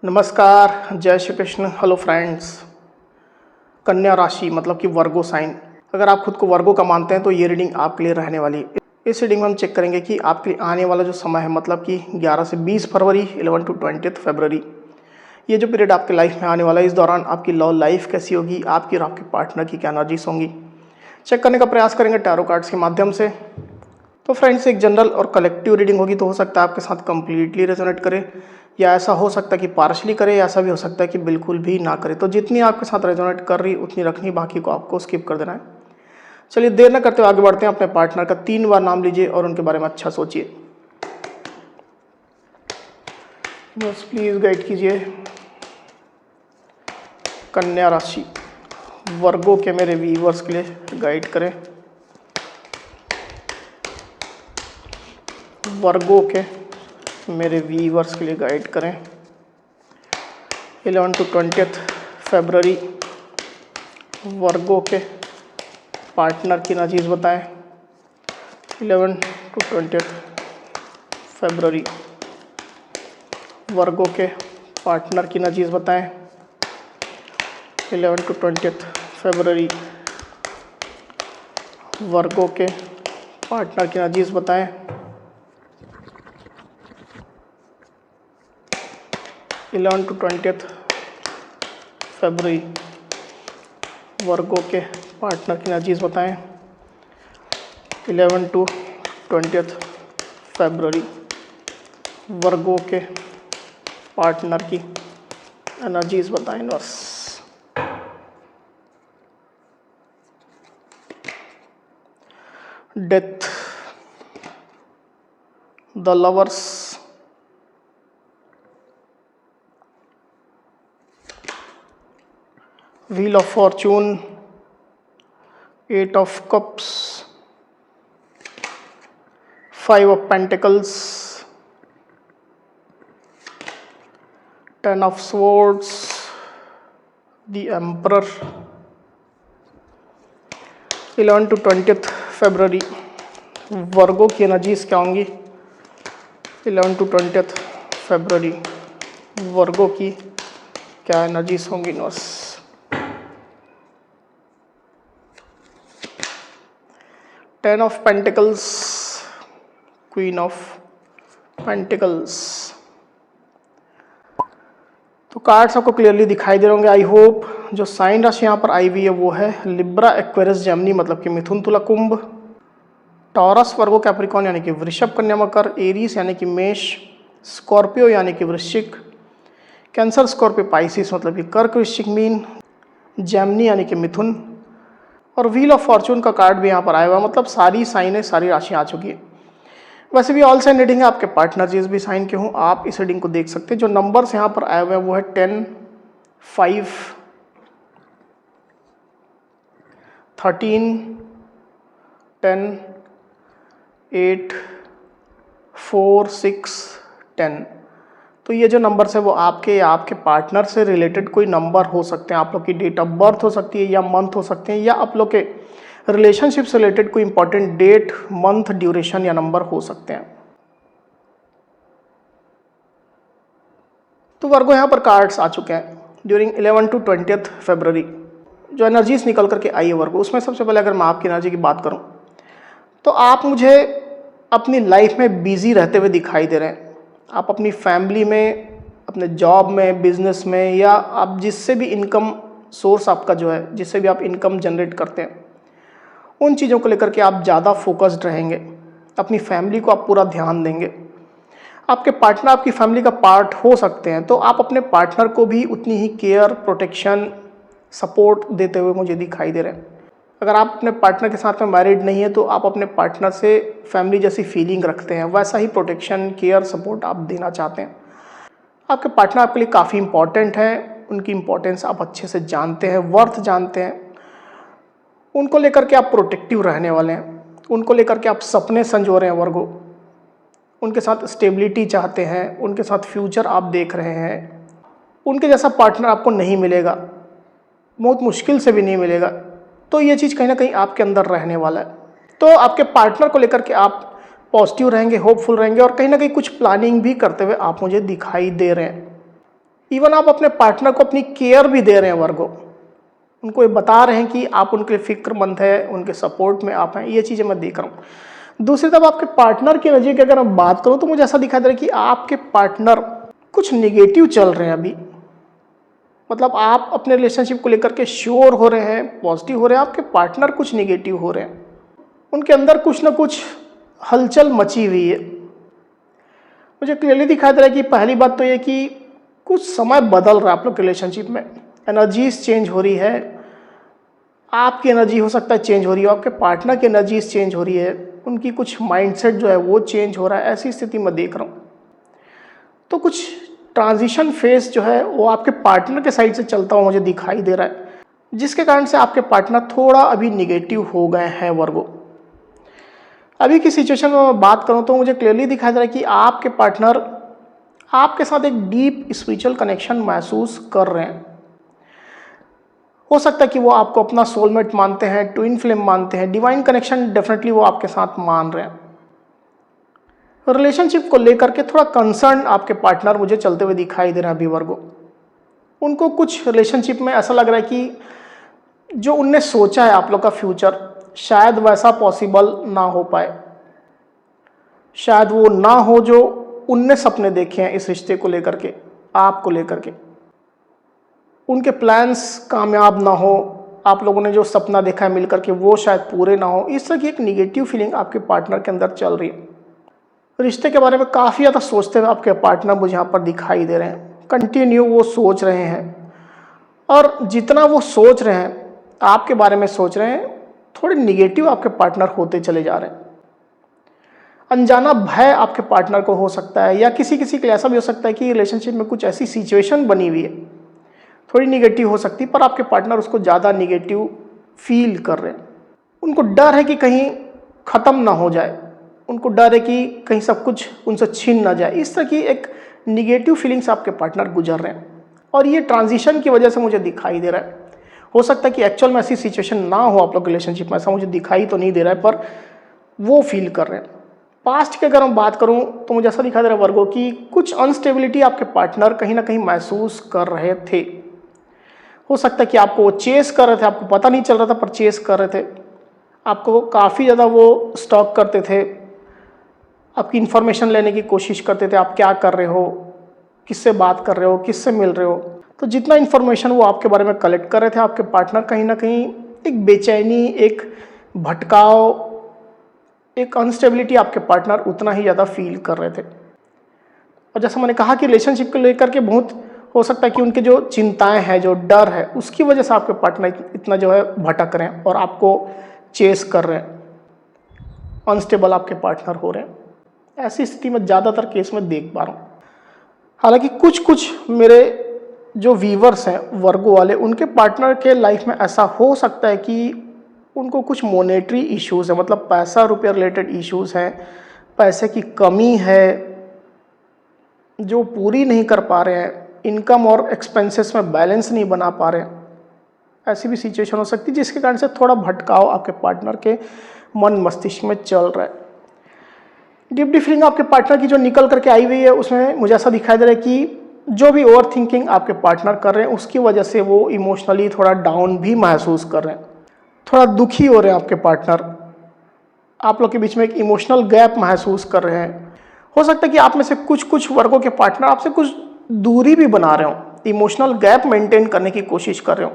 नमस्कार, जय Shri Krishna. Hello friends. कन्या राशि मतलब कि वर्गो साइन, अगर आप खुद को वर्गो का मानते हैं तो ये रीडिंग आपके लिए रहने वाली है। इस रीडिंग में हम चेक करेंगे कि आपके लिए आने वाला जो समय है मतलब कि 11 से 20 फरवरी 11 to 20 फरवरी, ये जो पीरियड आपके लाइफ में आने वाला है, इस दौरान आपकी लव लाइफ कैसी होगी, आपकी और आपके पार्टनर की क्या एनर्जीज होंगी, चेक करने का प्रयास करेंगे टैरो कार्ड्स के माध्यम से। तो फ्रेंड्स, एक जनरल और कलेक्टिव रीडिंग होगी, तो हो सकता है आपके साथ कंप्लीटली रेजोनेट करे, या ऐसा हो सकता है कि पार्शली करे, या ऐसा भी हो सकता है कि बिल्कुल भी ना करे। तो जितनी आपके साथ रेजोनेट कर रही उतनी रखनी, बाकी को आपको स्किप कर देना है। चलिए देर न करते हुए आगे बढ़ते हैं। अपने पार्टनर का 3 बार नाम लीजिए और उनके बारे में अच्छा सोचिए। बस प्लीज गाइड कीजिए। कन्या राशि वर्गो के मेरे व्यूअर्स के लिए गाइड करें। वर्गो के मेरे व्यूअर्स के लिए गाइड करें। 11 to 20 फरवरी वर्गो के पार्टनर की एनर्जीज बताएं। 11 to 20 फरवरी वर्गो के पार्टनर की एनर्जीज बताएं। 11 to 20 फरवरी वर्गो के पार्टनर की एनर्जीज बताएं। 11 to 20 फरवरी वर्गो के पार्टनर की एनर्जीज बताएं। 11 to 20 फरवरी वर्गो के पार्टनर की एनर्जीज बताएं। बस death, the lovers, wheel of Fortune, 8 of cups, 5 of pentacles, 10 of swords, the emperor। 11 to 20 फरवरी वर्गो की एनर्जीज क्या होंगी। 11 to 20 फरवरी वर्गो की क्या एनर्जीज होंगी। बस 10 of pentacles, queen of pentacles. तो कार्ड्स आपको क्लियरली दिखाई दे रहे होंगे आई होप। जो साइन राशि यहाँ पर आई हुई है वो है लिब्रा, एक्वेरियस, जेमिनी मतलब कि मिथुन, तुला, कुंभ, टॉरस, वर्गो, कैप्रिकॉर्न यानी कि वृषभ, कन्या, मकर, एरीज यानी कि मेष, स्कॉर्पियो यानी कि वृश्चिक, कैंसर, स्कॉर्पियो, पाइसिस मतलब कि कर्क, वृश्चिक, मीन, जेमिनी यानी कि मिथुन, और व्हील ऑफ फॉर्चून का कार्ड भी यहाँ पर आया हुआ, मतलब सारी साइनें, सारी राशियाँ आ चुकी है। वैसे भी ऑल साइन रीडिंग है, आपके पार्टनर जिस भी साइन के हों आप इस रीडिंग को देख सकते हैं। जो नंबर्स यहाँ पर आए हुए हैं वो है 10, 5, 13, 10, 8, 4, 6, 10। तो ये जो नंबर्स है वो आपके या आपके पार्टनर से रिलेटेड कोई नंबर हो सकते हैं। आप लोग की डेट ऑफ बर्थ हो सकती है, या मंथ हो सकते हैं, या आप लोग के रिलेशनशिप से रिलेटेड कोई इंपॉर्टेंट डेट, मंथ, ड्यूरेशन या नंबर हो सकते हैं। तो वर्गो यहाँ पर कार्ड्स आ चुके हैं ड्यूरिंग 11 to 20 फरवरी। जो एनर्जीज निकल करके आई है वर्गो, उसमें सबसे पहले अगर मैं आपकी एनर्जी की बात करूं तो आप मुझे अपनी लाइफ में बिजी रहते हुए दिखाई दे रहे हैं। आप अपनी फैमिली में, अपने जॉब में, बिजनेस में, या आप जिससे भी इनकम सोर्स आपका जो है, जिससे भी आप इनकम जनरेट करते हैं, उन चीज़ों को लेकर के आप ज़्यादा फोकस्ड रहेंगे। अपनी फैमिली को आप पूरा ध्यान देंगे। आपके पार्टनर आपकी फैमिली का पार्ट हो सकते हैं, तो आप अपने पार्टनर को भी उतनी ही केयर, प्रोटेक्शन, सपोर्ट देते हुए मुझे दिखाई दे रहे हैं। अगर आप अपने पार्टनर के साथ में मैरिड नहीं है तो आप अपने पार्टनर से फैमिली जैसी फीलिंग रखते हैं, वैसा ही प्रोटेक्शन, केयर, सपोर्ट आप देना चाहते हैं। आपके पार्टनर आपके लिए काफ़ी इंपॉर्टेंट हैं, उनकी इंपॉर्टेंस आप अच्छे से जानते हैं, वर्थ जानते हैं। उनको लेकर के आप प्रोटेक्टिव रहने वाले हैं, उनको लेकर के आप सपने संजो रहे हैं वर्गो। उनके साथ स्टेबिलिटी चाहते हैं, उनके साथ फ्यूचर आप देख रहे हैं। उनके जैसा पार्टनर आपको नहीं मिलेगा, बहुत मुश्किल से भी नहीं मिलेगा। तो ये चीज़ कहीं ना कहीं आपके अंदर रहने वाला है। तो आपके पार्टनर को लेकर के आप पॉजिटिव रहेंगे, होपफुल रहेंगे, और कहीं ना कहीं कुछ प्लानिंग भी करते हुए आप मुझे दिखाई दे रहे हैं। इवन आप अपने पार्टनर को अपनी केयर भी दे रहे हैं वर्गो, उनको ये बता रहे हैं कि आप उनके लिए फिक्रमंद है, उनके सपोर्ट में आप हैं, ये चीज़ें मैं देख रहा हूँ। दूसरी तरफ आपके पार्टनर की एनर्जी की अगर मैं बात करूँ तो मुझे ऐसा दिखाई दे रहा है कि आपके पार्टनर कुछ निगेटिव चल रहे हैं अभी। मतलब आप अपने रिलेशनशिप को लेकर के श्योर हो रहे हैं, पॉजिटिव हो रहे हैं, आपके पार्टनर कुछ निगेटिव हो रहे हैं, उनके अंदर कुछ ना कुछ हलचल मची हुई है। मुझे क्लियरली दिखाई दे रहा है कि पहली बात तो ये कि कुछ समय बदल रहा है आप लोग के रिलेशनशिप में, एनर्जीज चेंज हो रही है, आपकी एनर्जी हो सकता है चेंज हो रही है, आपके पार्टनर की एनर्जीज चेंज हो रही है, उनकी कुछ माइंडसेट जो है वो चेंज हो रहा है, ऐसी स्थिति मैं देख रहा हूँ। तो कुछ ट्रांजिशन फेज जो है वो आपके पार्टनर के साइड से चलता हुआ मुझे दिखाई दे रहा है, जिसके कारण से आपके पार्टनर थोड़ा अभी निगेटिव हो गए हैं वर्गो। अभी की सिचुएशन में मैं बात करूं तो मुझे क्लियरली दिखाई दे रहा है कि आपके पार्टनर आपके साथ एक डीप स्पिरिचुअल कनेक्शन महसूस कर रहे हैं। हो सकता है कि वो आपको अपना सोलमेट मानते हैं, ट्विन फ्लेम मानते हैं, डिवाइन कनेक्शन डेफिनेटली वो आपके साथ मान रहे हैं। रिलेशनशिप को लेकर के थोड़ा कंसर्न आपके पार्टनर मुझे चलते हुए दिखाई दे रहे हैं अभी वर्गो। उनको कुछ रिलेशनशिप में ऐसा लग रहा है कि जो उनने सोचा है आप लोग का फ्यूचर शायद वैसा पॉसिबल ना हो पाए, शायद वो ना हो जो उनने सपने देखे हैं इस रिश्ते को लेकर के, आपको लेकर के। उनके प्लान्स कामयाब ना हो, आप लोगों ने जो सपना देखा है मिलकर के वो शायद पूरे ना हो, इस तरह की एक निगेटिव फीलिंग आपके पार्टनर के अंदर चल रही है। रिश्ते के बारे में काफ़ी ज़्यादा सोचते हुए आपके पार्टनर मुझे यहाँ पर दिखाई दे रहे हैं, कंटिन्यू वो सोच रहे हैं, और जितना वो सोच रहे हैं आपके बारे में सोच रहे हैं, थोड़े निगेटिव आपके पार्टनर होते चले जा रहे हैं। अनजाना भय आपके पार्टनर को हो सकता है, या किसी किसी के लिए ऐसा भी हो सकता है कि रिलेशनशिप में कुछ ऐसी सिचुएशन बनी हुई है थोड़ी निगेटिव हो सकती है, पर आपके पार्टनर उसको ज़्यादा निगेटिव फील कर रहे हैं। उनको डर है कि कहीं ख़त्म ना हो जाए, उनको डर है कि कहीं सब कुछ उनसे छीन ना जाए, इस तरह की एक निगेटिव फीलिंग्स आपके पार्टनर गुजर रहे हैं। और ये ट्रांजिशन की वजह से मुझे दिखाई दे रहा है। हो सकता है कि एक्चुअल में ऐसी सिचुएशन ना हो आप लोग रिलेशनशिप में, ऐसा मुझे दिखाई तो नहीं दे रहा है, पर वो फील कर रहे हैं। पास्ट की अगर हम बात करूं तो मुझे ऐसा दिखाई दे रहा है वर्गो कि कुछ अनस्टेबिलिटी आपके पार्टनर कहीं ना कहीं महसूस कर रहे थे। हो सकता है कि आपको वो चेस कर रहे थे, आपको पता नहीं चल रहा था पर चेस कर रहे थे, आपको काफ़ी ज़्यादा वो स्टॉक करते थे, आपकी इन्फॉर्मेशन लेने की कोशिश करते थे, आप क्या कर रहे हो, किससे बात कर रहे हो, किससे मिल रहे हो। तो जितना इन्फॉर्मेशन वो आपके बारे में कलेक्ट कर रहे थे, आपके पार्टनर कहीं ना कहीं एक बेचैनी, एक भटकाव, एक अनस्टेबिलिटी आपके पार्टनर उतना ही ज़्यादा फील कर रहे थे। और जैसा मैंने कहा कि रिलेशनशिप को लेकर के बहुत हो सकता है कि उनके जो चिंताएं हैं, जो डर है, उसकी वजह से आपके पार्टनर इतना जो है भटक रहे हैं और आपको चेस कर रहे हैं, अनस्टेबल आपके पार्टनर हो रहे हैं। ऐसी स्थिति में ज़्यादातर केस में देख पा रहा हूँ। हालांकि कुछ कुछ मेरे जो व्यूवर्स हैं वर्गो वाले, उनके पार्टनर के लाइफ में ऐसा हो सकता है कि उनको कुछ मॉनेटरी इश्यूज़ है, मतलब पैसा रुपया रिलेटेड इश्यूज़ हैं, पैसे की कमी है जो पूरी नहीं कर पा रहे हैं, इनकम और एक्सपेंसेस में बैलेंस नहीं बना पा रहे हैं। ऐसी भी सिचुएशन हो सकती है जिसके कारण से थोड़ा भटकाव आपके पार्टनर के मन मस्तिष्क में चल रहा है। डीप फीलिंग आपके पार्टनर की जो निकल करके आई हुई है उसमें मुझे ऐसा दिखाई दे रहा है कि जो भी ओवर थिंकिंग आपके पार्टनर कर रहे हैं उसकी वजह से वो इमोशनली थोड़ा डाउन भी महसूस कर रहे हैं, थोड़ा दुखी हो रहे हैं आपके पार्टनर, आप लोग के बीच में एक इमोशनल गैप महसूस कर रहे हैं। हो सकता है कि आप में से कुछ कुछ वर्गों के पार्टनर आपसे कुछ दूरी भी बना रहे हो, इमोशनल गैप मेंटेन करने की कोशिश कर रहे हो।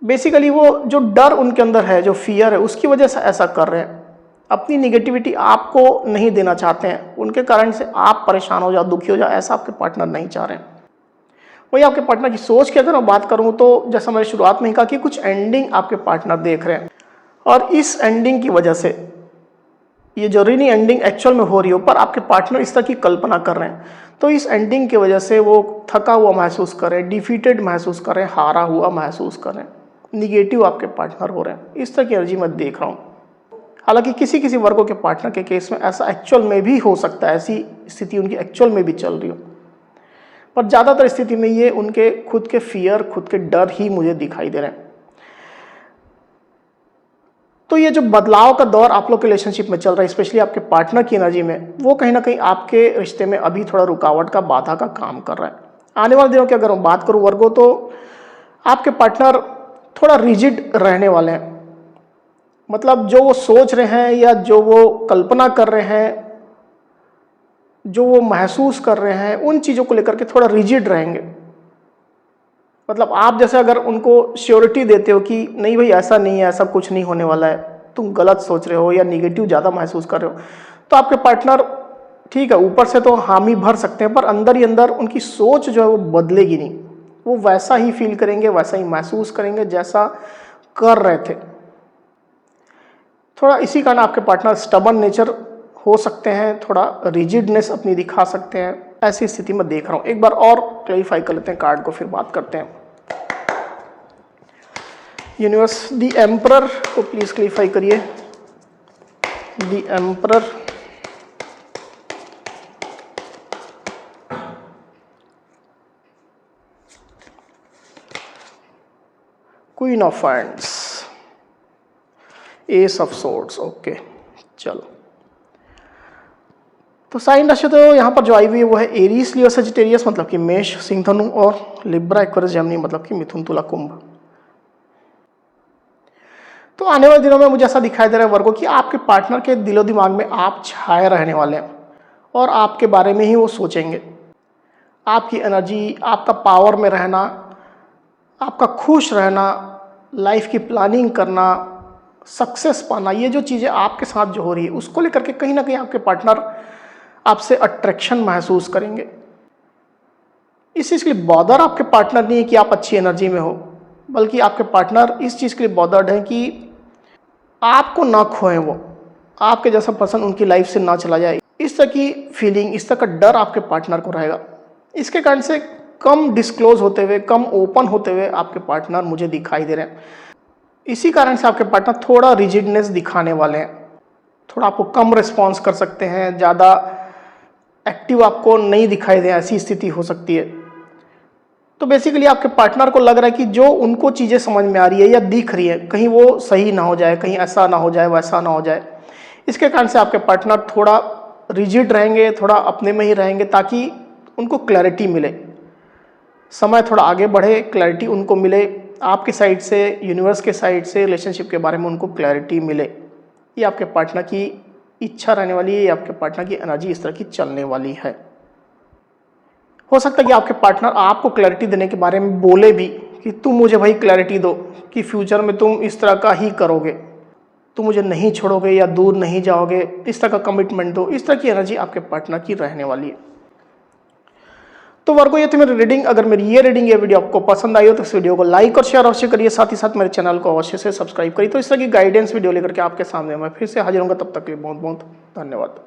बेसिकली वो जो डर उनके अंदर है, जो फियर है, उसकी वजह से ऐसा कर रहे हैं। अपनी निगेटिविटी आपको नहीं देना चाहते हैं, उनके कारण से आप परेशान हो जाओ, दुखी हो जाओ, ऐसा आपके पार्टनर नहीं चाह रहे हैं। वही आपके पार्टनर की सोच की अगर मैं बात करूं तो जैसा मैंने शुरुआत में ही कहा कि कुछ एंडिंग आपके पार्टनर देख रहे हैं, और इस एंडिंग की वजह से, ये जरूरी नहीं एंडिंग एक्चुअल में हो रही हो, पर आपके पार्टनर इस तरह की कल्पना कर रहे हैं, तो इस एंडिंग की वजह से वो थका हुआ महसूस कर रहे हैं, डिफीटेड महसूस कर रहे हैं, हारा हुआ महसूस कर रहे हैं, निगेटिव आपके पार्टनर हो रहे हैं। इस तरह की एनर्जी मैं देख रहा हूँ। हालांकि किसी किसी वर्गों के पार्टनर के केस में ऐसा एक्चुअल में भी हो सकता है, ऐसी स्थिति उनकी एक्चुअल में भी चल रही हो, पर ज़्यादातर स्थिति में ये उनके खुद के फियर, खुद के डर ही मुझे दिखाई दे रहे हैं। तो ये जो बदलाव का दौर आप लोग के रिलेशनशिप में चल रहा है, स्पेशली आपके पार्टनर की एनर्जी में, वो कहीं ना कहीं आपके रिश्ते में अभी थोड़ा रुकावट का, बाधा का काम कर रहा है। आने वाले दिनों की अगर मैं बात करूं वर्गो, तो आपके पार्टनर थोड़ा रिजिड रहने वाले हैं। मतलब जो वो सोच रहे हैं या जो वो कल्पना कर रहे हैं, जो वो महसूस कर रहे हैं, उन चीज़ों को लेकर के थोड़ा रिजिड रहेंगे। मतलब आप जैसे अगर उनको श्योरिटी देते हो कि नहीं भाई ऐसा नहीं है, ऐसा कुछ नहीं होने वाला है, तुम गलत सोच रहे हो या निगेटिव ज़्यादा महसूस कर रहे हो, तो आपके पार्टनर ठीक है ऊपर से तो हामी भर सकते हैं, पर अंदर ही अंदर उनकी सोच जो है वो बदलेगी नहीं। वो वैसा ही फील करेंगे, वैसा ही महसूस करेंगे जैसा कर रहे थे। थोड़ा इसी कारण आपके पार्टनर स्टबर्न नेचर हो सकते हैं, थोड़ा रिजिडनेस अपनी दिखा सकते हैं। ऐसी स्थिति में देख रहा हूं। एक बार और क्लैरिफाई कर लेते हैं कार्ड को, फिर बात करते हैं। यूनिवर्स, द एम्परर को प्लीज क्लैरिफाई करिए। The emperor, queen of wands, S of swords. Okay, चलो। तो साइन राशि तो यहाँ पर जो आई हुई है वो है एरीज, लियो, सजिटेरियस मतलब कि मेष, सिंह, धनु, और लिब्रा, एक्वेरियस, जेमिनी मतलब कि मिथुन, तुला, कुंभ। तो आने वाले दिनों में मुझे ऐसा दिखाई दे रहा है वर्गो कि आपके पार्टनर के दिलो दिमाग में आप छाए रहने वाले हैं और आपके बारे में ही वो सोचेंगे। आपकी एनर्जी, आपका पावर में रहना, आपका खुश रहना, लाइफ की प्लानिंग करना, सक्सेस पाना, ये जो चीज़ें आपके साथ जो हो रही है उसको लेकर के कहीं ना कहीं आपके पार्टनर आपसे अट्रैक्शन महसूस करेंगे। इस चीज़ के लिए बॉदर आपके पार्टनर नहीं है कि आप अच्छी एनर्जी में हो, बल्कि आपके पार्टनर इस चीज़ के लिए बॉदर्ड है कि आपको ना खोएं, वो आपके जैसा पर्सन उनकी लाइफ से ना चला जाए। इस तरह की फीलिंग, इस तरह का डर आपके पार्टनर को रहेगा। इसके कारण से कम डिस्क्लोज होते हुए, कम ओपन होते हुए आपके पार्टनर मुझे दिखाई दे रहे हैं। इसी कारण से आपके पार्टनर थोड़ा रिजिडनेस दिखाने वाले हैं, थोड़ा आपको कम रिस्पॉन्स कर सकते हैं, ज़्यादा एक्टिव आपको नहीं दिखाई दे, ऐसी स्थिति हो सकती है। तो बेसिकली आपके पार्टनर को लग रहा है कि जो उनको चीज़ें समझ में आ रही है या दिख रही है, कहीं वो सही ना हो जाए, कहीं ऐसा ना हो जाए, वैसा ना हो जाए। इसके कारण से आपके पार्टनर थोड़ा रिजिड रहेंगे, थोड़ा अपने में ही रहेंगे, ताकि उनको क्लैरिटी मिले, समय थोड़ा आगे बढ़े, क्लैरिटी उनको मिले, आपके साइड से, यूनिवर्स के साइड से रिलेशनशिप के बारे में उनको क्लैरिटी मिले। ये आपके पार्टनर की इच्छा रहने वाली है, ये आपके पार्टनर की एनर्जी इस तरह की चलने वाली है। हो सकता है कि आपके पार्टनर आपको क्लैरिटी देने के बारे में बोले भी कि तुम मुझे भाई क्लैरिटी दो कि फ्यूचर में तुम इस तरह का ही करोगे, तुम मुझे नहीं छोड़ोगे या दूर नहीं जाओगे, इस तरह का कमिटमेंट दो। इस तरह की एनर्जी आपके पार्टनर की रहने वाली है। तो वर्गो, ये थी मेरी रीडिंग। अगर मेरी ये रीडिंग, ये वीडियो आपको पसंद आई हो तो इस वीडियो को लाइक और शेयर अवश्य करिए, साथ ही साथ मेरे चैनल को अवश्य से सब्सक्राइब करिए। तो इस तरह की गाइडेंस वीडियो लेकर के आपके सामने मैं फिर से हाजिर होऊंगा। तब तक के लिए बहुत बहुत धन्यवाद।